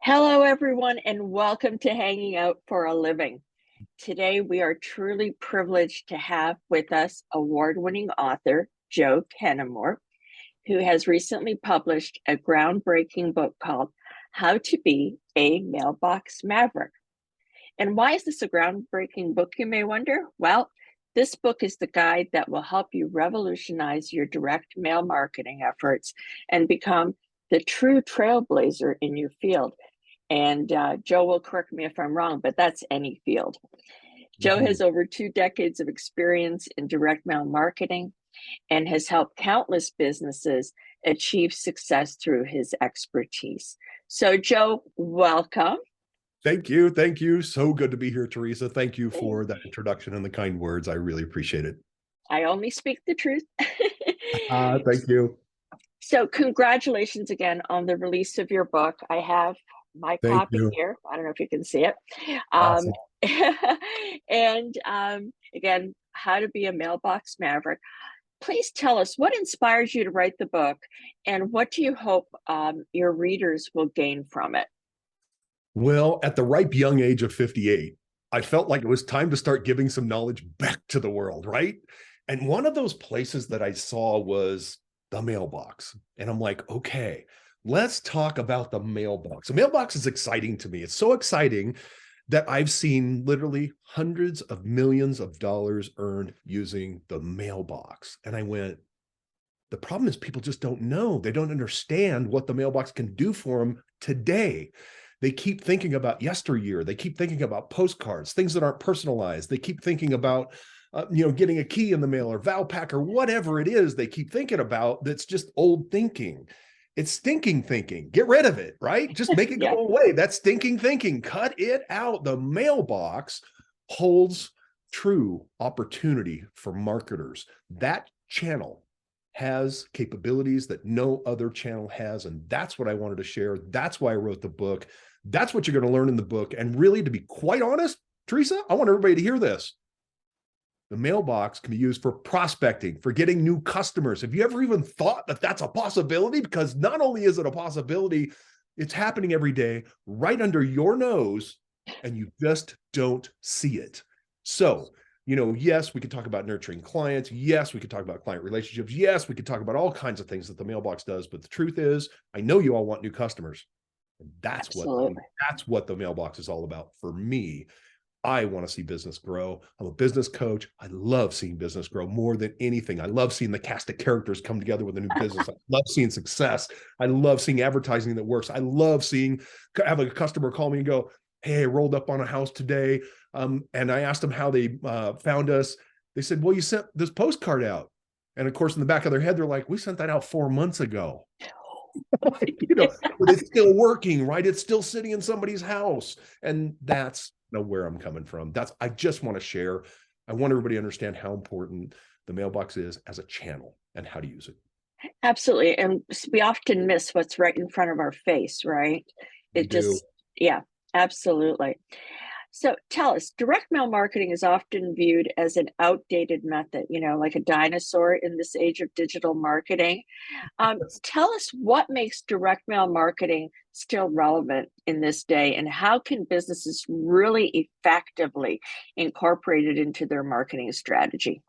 Hello, everyone, and welcome to Hanging Out for a Living. Today, we are truly privileged to have with us award-winning author Joe Kenemore, who has recently published a groundbreaking book called How to Be a Mailbox Maverick. And why is this a groundbreaking book, you may wonder? Well, this book is the guide that will help you revolutionize your direct mail marketing efforts and become the true trailblazer in your field. And Joe will correct me if I'm wrong, but that's any field. Joe has over 2 decades of experience in direct mail marketing and has helped countless businesses achieve success through his expertise. So, Joe, welcome. Thank you. Thank you. So good to be here, Teresa. Thank you for that introduction and the kind words. I really appreciate it. I only speak the truth. Thank you. So, congratulations again on the release of your book. I have my Thank copy you. here. I don't know if you can see it. Awesome. And again, How to Be a Mailbox Maverick. Please tell us what inspires you to write the book and what do you hope your readers will gain from it? Well, at the ripe young age of 58, I felt like it was time to start giving some knowledge back to the world, right? And one of those places that I saw was the mailbox. And I'm like, okay, let's talk about the mailbox. The mailbox is exciting to me. It's so exciting that I've seen literally hundreds of millions of dollars earned using the mailbox. And I went, the problem is people just don't know. They don't understand what the mailbox can do for them today. They keep thinking about yesteryear. They keep thinking about postcards, things that aren't personalized. They keep thinking about, getting a key in the mail or Valpak or whatever it is they keep thinking about that's just old thinking. It's stinking thinking. Get rid of it, right? Just make it Yeah. go away. That's stinking thinking. Cut it out. The mailbox holds true opportunity for marketers. That channel has capabilities that no other channel has. And that's what I wanted to share. That's why I wrote the book. That's what you're going to learn in the book. And really, to be quite honest, Teresa, I want everybody to hear this. The mailbox can be used for prospecting, for getting new customers. Have you ever even thought that that's a possibility? Because not only is it a possibility, it's happening every day right under your nose, and you just don't see it. So, yes, we could talk about nurturing clients. Yes, we could talk about client relationships. Yes, we could talk about all kinds of things that the mailbox does. But the truth is, I know you all want new customers. And that's what the mailbox is all about for me. I want to see business grow. I'm a business coach. I love seeing business grow more than anything. I love seeing the cast of characters come together with a new business. I love seeing success. I love seeing advertising that works. I love having a customer call me and go, hey, I rolled up on a house today. And I asked them how they found us. They said, well, you sent this postcard out. And of course, in the back of their head, they're like, we sent that out 4 months ago. But it's still working, right? It's still sitting in somebody's house. And that's where I'm coming from. I just want to share. I want everybody to understand how important the mailbox is as a channel and how to use it. Absolutely. And we often miss what's right in front of our face, right? Yeah, absolutely. So tell us, direct mail marketing is often viewed as an outdated method, like a dinosaur in this age of digital marketing. Tell us what makes direct mail marketing still relevant in this day, and how can businesses really effectively incorporate it into their marketing strategy?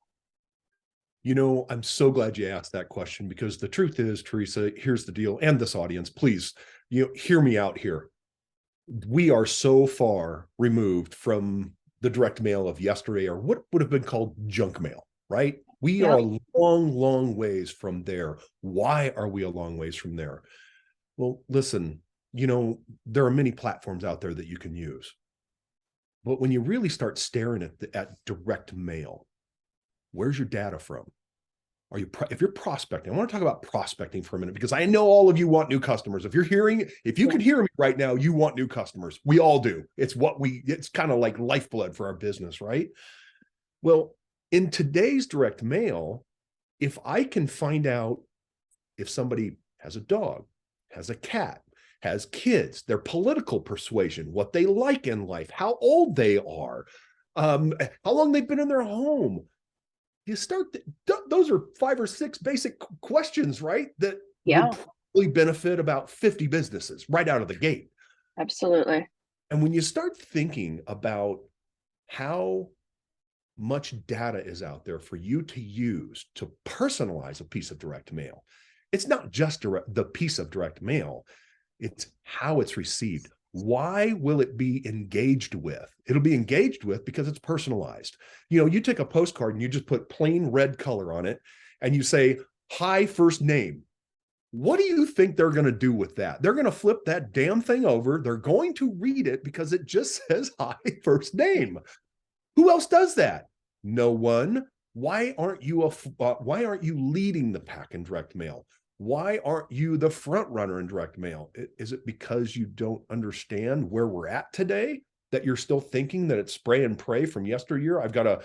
I'm so glad you asked that question, because the truth is, Teresa, here's the deal, and this audience, please, hear me out here. We are so far removed from the direct mail of yesterday, or what would have been called junk mail, right? We are a long, long ways from there. Why are we a long ways from there? Well, listen, there are many platforms out there that you can use. But when you really start staring at direct mail, where's your data from? If you're prospecting, I want to talk about prospecting for a minute, because I know all of you want new customers. If you can hear me right now, you want new customers. We all do. It's kind of like lifeblood for our business, right? Well, in today's direct mail, if I can find out if somebody has a dog, has a cat, has kids, their political persuasion, what they like in life, how old they are, how long they've been in their home, those are 5 or 6 basic questions, right? That would probably benefit about 50 businesses right out of the gate. Absolutely. And when you start thinking about how much data is out there for you to use to personalize a piece of direct mail, it's not just the piece of direct mail, it's how it's received. Why will it be engaged with? It'll be engaged with because it's personalized. You take a postcard and you just put plain red color on it and you say, hi, first name. What do you think they're going to do with that? They're going to flip that damn thing over. They're going to read it because it just says hi, first name. Who else does that? No one. Why aren't you leading the pack in direct mail? Why aren't you the front runner in direct mail? Is it because you don't understand where we're at today, that you're still thinking that it's spray and pray from yesteryear? I've got to,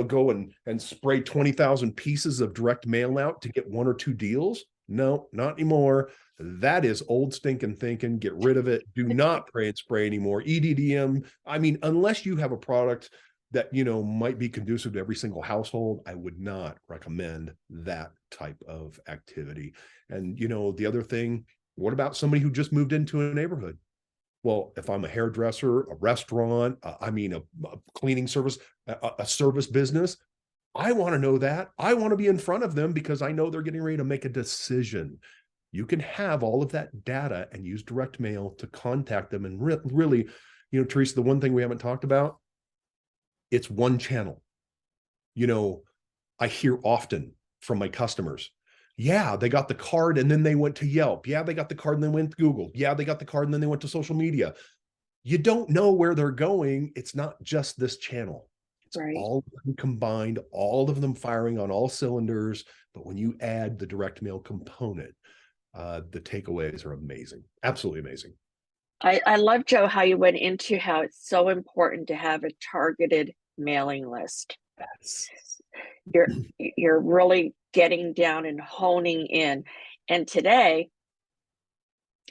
go and spray 20,000 pieces of direct mail out to get one or two deals? No, not anymore. That is old stinking thinking. Get rid of it. Do not pray and spray anymore. EDDM. I mean, unless you have a product that might be conducive to every single household, I would not recommend that type of activity. And the other thing, what about somebody who just moved into a neighborhood? Well, if I'm a hairdresser, a restaurant, a cleaning service, a service business, I want to know that. I want to be in front of them because I know they're getting ready to make a decision. You can have all of that data and use direct mail to contact them. And really, Teresa, the one thing we haven't talked about, it's one channel. I hear often from my customers, yeah, they got the card and then they went to Yelp. Yeah, they got the card and then went to Google. Yeah, they got the card and then they went to social media. You don't know where they're going. It's not just this channel. It's Right. all of them combined, all of them firing on all cylinders. But when you add the direct mail component, the takeaways are amazing. Absolutely amazing. I love, Joe, how you went into how it's so important to have a targeted mailing list. Yes. You're really getting down and honing in. And today,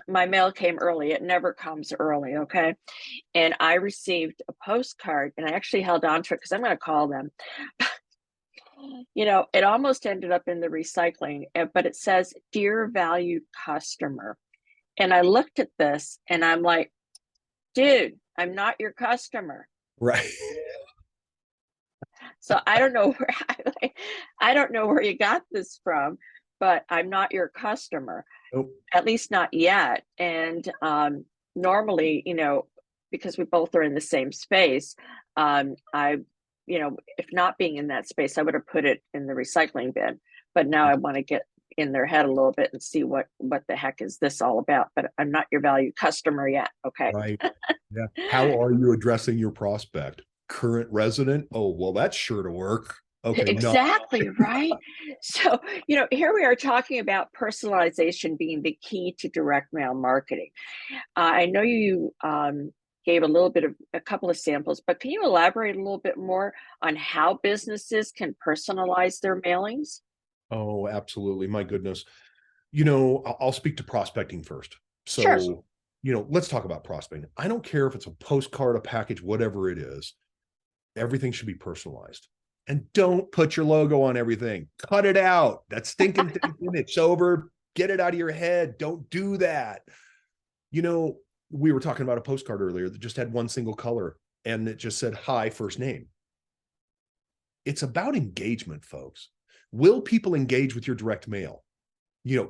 my mail came early. It never comes early, okay? And I received a postcard, and I actually held on to it because I'm going to call them. It almost ended up in the recycling, but it says, "Dear valued customer." And I looked at this and I'm like, dude, I'm not your customer. Right. So I don't know I don't know where you got this from, but I'm not your customer, Nope. at least not yet. And normally, because we both are in the same space, I, if not being in that space, I would have put it in the recycling bin. But now I want to get in their head a little bit and see what the heck is this all about. But I'm not your valued customer yet. Okay. Right. Yeah. How are you addressing your prospect? Current resident? Oh, well, that's sure to work. Okay. Exactly, right? So, here we are talking about personalization being the key to direct mail marketing. I know you gave a couple of samples, but can you elaborate a little bit more on how businesses can personalize their mailings? Oh, absolutely. My goodness. I'll speak to prospecting first. Sure. So, let's talk about prospecting. I don't care if it's a postcard, a package, whatever it is, everything should be personalized. And don't put your logo on everything. Cut it out. That stinking thing, it's over. Get it out of your head. Don't do that. We were talking about a postcard earlier that just had one single color and it just said, hi, first name. It's about engagement, folks. Will people engage with your direct mail?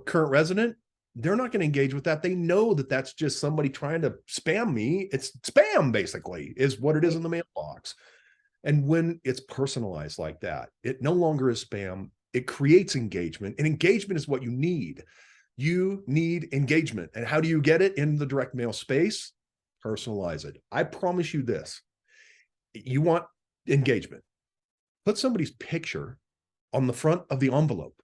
Current resident, they're not going to engage with that. They know that that's just somebody trying to spam me. It's spam, basically, is what it is in the mailbox. And when it's personalized like that, it no longer is spam. It creates engagement, and engagement is what you need. You need engagement. And how do you get it in the direct mail space? Personalize it. I promise you this. You want engagement. Put somebody's picture on the front of the envelope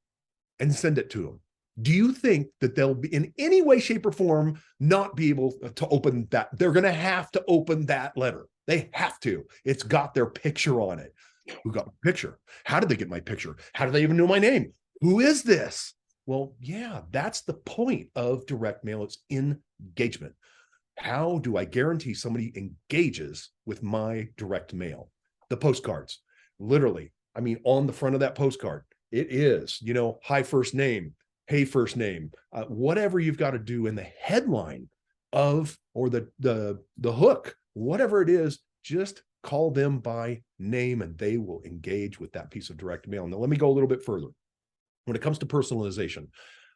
and send it to them. Do you think that they'll be in any way, shape, or form not be able to open that? They're going to have to open that letter. They have to. It's got their picture on it. Who got my picture? How did they get my picture? How do they even know my name? Who is this? Well, yeah, that's the point of direct mail. It's engagement. How do I guarantee somebody engages with my direct mail? The postcards, literally. I mean, on the front of that postcard, it is, hi, first name, hey, first name, whatever you've got to do in the headline of, or the hook, whatever it is, just call them by name and they will engage with that piece of direct mail. Now, let me go a little bit further. When it comes to personalization,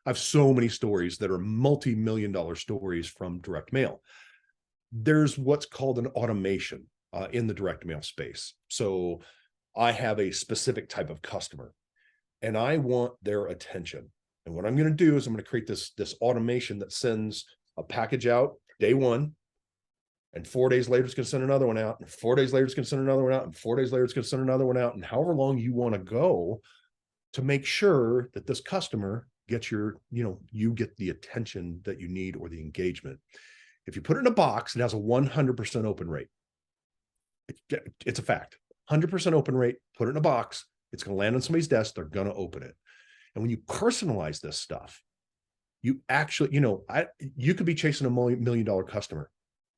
I have so many stories that are multi-million-dollar stories from direct mail. There's what's called an automation in the direct mail space. So I have a specific type of customer and I want their attention. And what I'm going to do is I'm going to create this automation that sends a package out day one, and 4 days later it's going to send another one out, and 4 days later it's going to send another one out, and 4 days later it's going to send another one out, and however long you want to go to make sure that this customer gets you get the attention that you need or the engagement. If you put it in a box, it has a 100% open rate. It's a fact. 100% open rate, put it in a box, it's going to land on somebody's desk, they're going to open it. And when you personalize this stuff, you actually, you could be chasing a $1 million customer.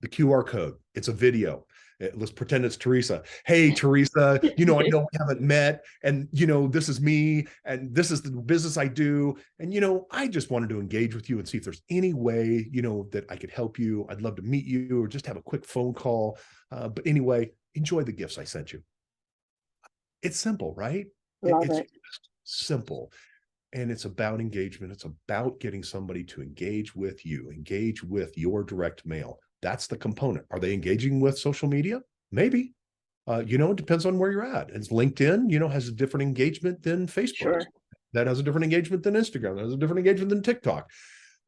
The QR code, it's a video. Let's pretend it's Teresa. Hey, Teresa, I know we haven't met, and, this is me, and this is the business I do. And, I just wanted to engage with you and see if there's any way, that I could help you. I'd love to meet you or just have a quick phone call. But anyway, enjoy the gifts I sent you. It's simple, right? It's just simple. And it's about engagement. It's about getting somebody to engage with you, engage with your direct mail. That's the component. Are they engaging with social media? Maybe. It depends on where you're at. And LinkedIn, has a different engagement than Facebook. Sure. That has a different engagement than Instagram. That has a different engagement than TikTok.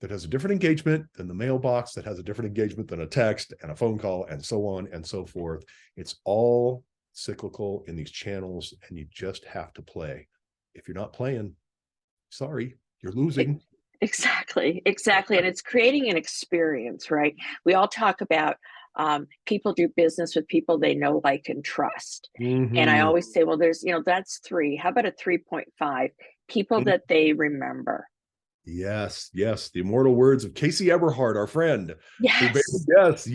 That has a different engagement than the mailbox. That has a different engagement than a text and a phone call, and so on and so forth. It's all cyclical in these channels, and you just have to play. If you're not playing, sorry, you're losing. Exactly. And it's creating an experience, right? We all talk about people do business with people they know, like, and trust. Mm-hmm. And I always say, well, there's, that's 3. How about a 3.5? People that they remember. Yes. The immortal words of Casey Eberhard, our friend. Yes.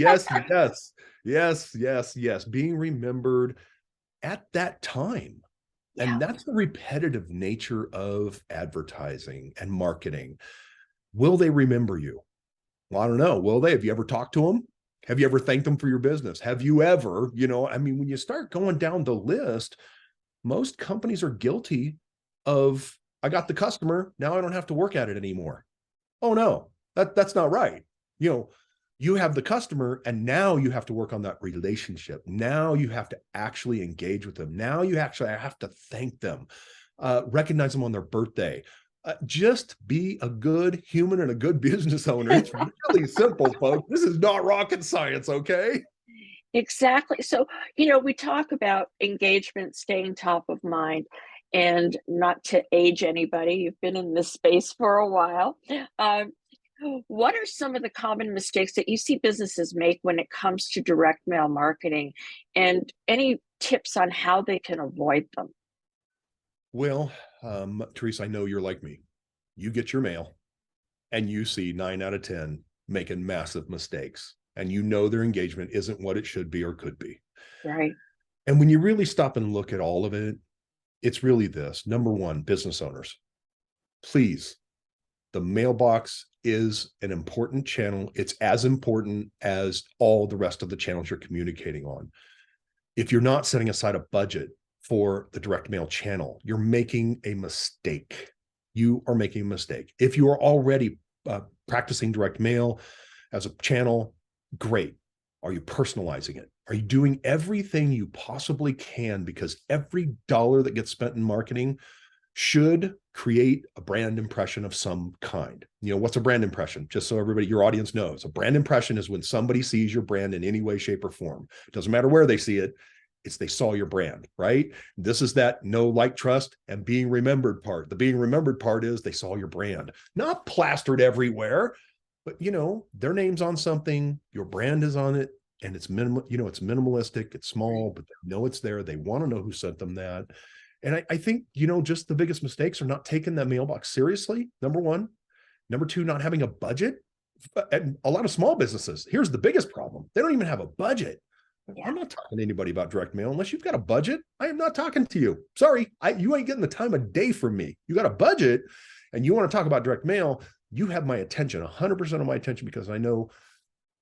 Yes. Being remembered at that time. Yeah. And that's the repetitive nature of advertising and marketing. Will they remember you? Well, I don't know. Will they? Have you ever talked to them? Have you ever thanked them for your business? Have you ever, when you start going down the list, most companies are guilty of, I got the customer, now I don't have to work at it anymore. Oh no, that's not right. You have the customer, and now you have to work on that relationship. Now you have to actually engage with them. Now you actually have to thank them, recognize them on their birthday. Just be a good human and a good business owner. It's really simple, folks. This is not rocket science, okay? Exactly. So, we talk about engagement, staying top of mind, and not to age anybody. You've been in this space for a while. What are some of the common mistakes that you see businesses make when it comes to direct mail marketing, and any tips on how they can avoid them? Well, Teresa, I know you're like me. You get your mail and you see 9 out of 10 making massive mistakes, and their engagement isn't what it should be or could be. Right. And when you really stop and look at all of it, it's really this. Number one, business owners, please, the mailbox is an important channel. It's as important as all the rest of the channels you're communicating on. If you're not setting aside a budget for the direct mail channel, you're making a mistake. You are making a mistake. If you are already practicing direct mail as a channel, great. Are you personalizing it? Are you doing everything you possibly can? Because every dollar that gets spent in marketing should create a brand impression of some kind. What's a brand impression? Just so everybody, your audience knows, a brand impression is when somebody sees your brand in any way, shape, or form. It doesn't matter where they see it. It's they saw your brand, right? This is that know, like, trust, and being remembered part. The being remembered part is they saw your brand, not plastered everywhere, but their name's on something, your brand is on it, and it's minimal, it's minimalistic, it's small, but they know it's there. They want to know who sent them that. And I think, just the biggest mistakes are not taking that mailbox seriously, number one. Number two, not having a budget. And a lot of small businesses, here's the biggest problem. They don't even have a budget. Yeah. I'm not talking to anybody about direct mail unless you've got a budget. I am not talking to you. Sorry, you ain't getting the time of day from me. You got a budget and you want to talk about direct mail, you have my attention, 100% of my attention, because I know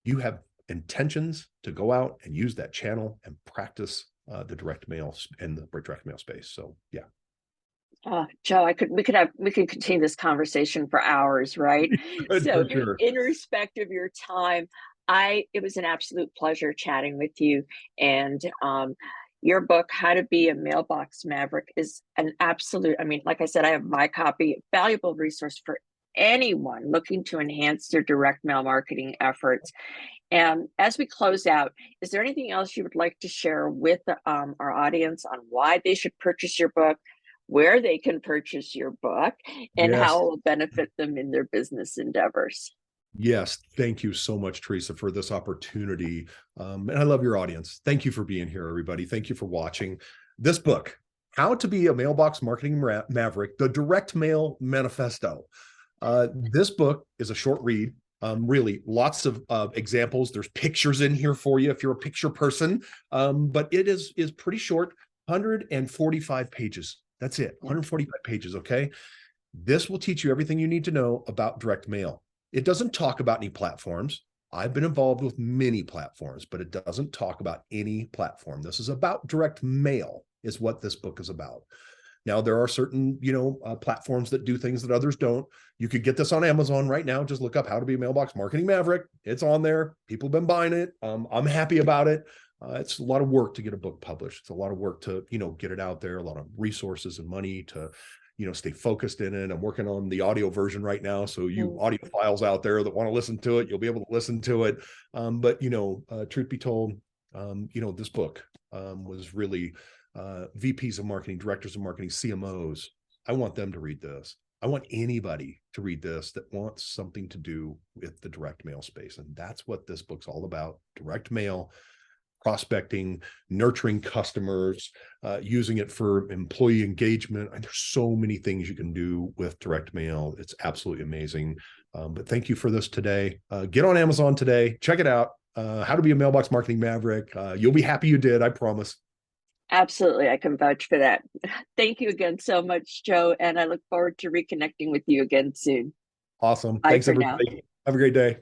you have intentions to go out and use that channel and practice the direct mail and the direct mail space. So yeah. Joe, we could continue this conversation for hours, right? Good, So, for sure. in respect of your time, it was an absolute pleasure chatting with you. And your book, How to Be a Mailbox Maverick, is an absolute. I mean, like I said, I have my copy, valuable resource for anyone looking to enhance their direct mail marketing efforts. And as we close out, is there anything else you would like to share with our audience on why they should purchase your book, where they can purchase your book, and Yes. how it will benefit them in their business endeavors? Yes. Thank you so much, Teresa, for this opportunity. And I love your audience. Thank you for being here, everybody. Thank you for watching this book, How to Be a Mailbox Marketing Maverick, the Direct Mail Manifesto. This book is a short read. Really, lots of examples. There's pictures in here for you if you're a picture person, but it is pretty short, 145 pages. That's it, 145 pages, okay? This will teach you everything you need to know about direct mail. It doesn't talk about any platforms. I've been involved with many platforms, but it doesn't talk about any platform. This is about direct mail, is what this book is about. Now, there are certain, platforms that do things that others don't. You could get this on Amazon right now. Just look up How to Be a Mailbox Marketing Maverick. It's on there. People have been buying it. I'm happy about it. It's a lot of work to get a book published. It's a lot of work to, get it out there, a lot of resources and money to, stay focused in it. I'm working on the audio version right now. So you audiophiles out there that want to listen to it, you'll be able to listen to it. But, truth be told, this book was really VPs of marketing, directors of marketing, CMOs. I want them to read this. I want anybody to read this that wants something to do with the direct mail space. And that's what this book's all about. Direct mail, prospecting, nurturing customers, using it for employee engagement. And there's so many things you can do with direct mail. It's absolutely amazing. But thank you for this today. Get on Amazon today. Check it out. How to Be a Mailbox Marketing Maverick. You'll be happy you did, I promise. Absolutely, I can vouch for that. Thank you again so much, Joe, and I look forward to reconnecting with you again soon. Awesome. Bye Thanks, for now. everybody. Have a great day.